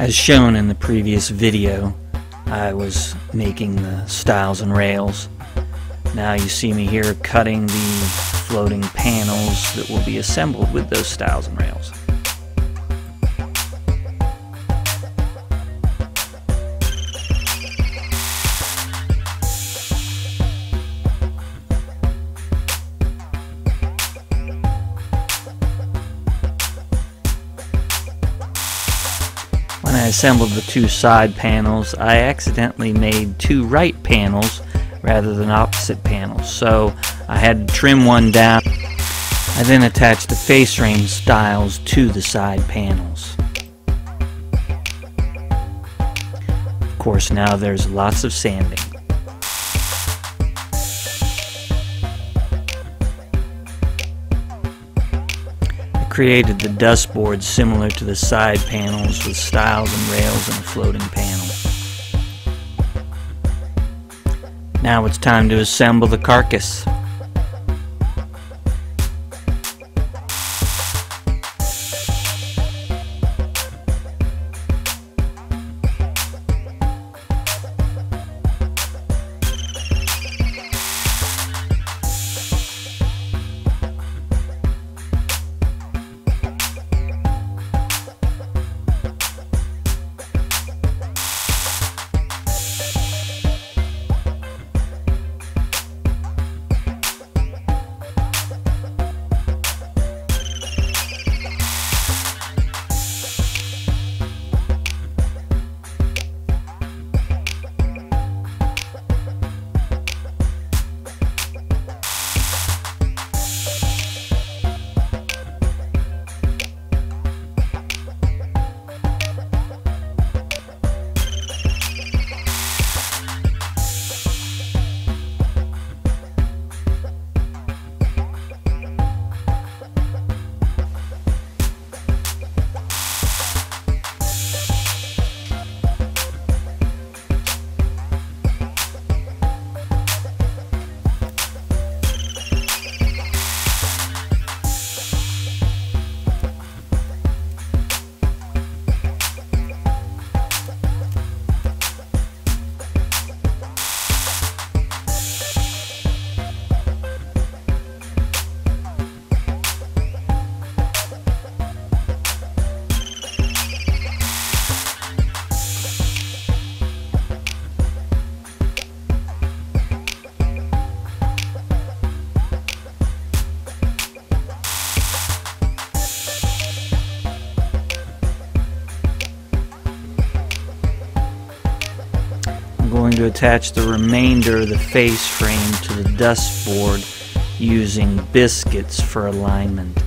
As shown in the previous video, I was making the stiles and rails. Now you see me here cutting the floating panels that will be assembled with those stiles and rails. When I assembled the two side panels, I accidentally made two right panels rather than opposite panels, so I had to trim one down. I then attached the face frame stiles to the side panels. Of course, now there's lots of sanding. Created the dust board similar to the side panels with stiles and rails and a floating panel. Now it's time to assemble the carcass. I'm going to attach the remainder of the face frame to the dust board using biscuits for alignment.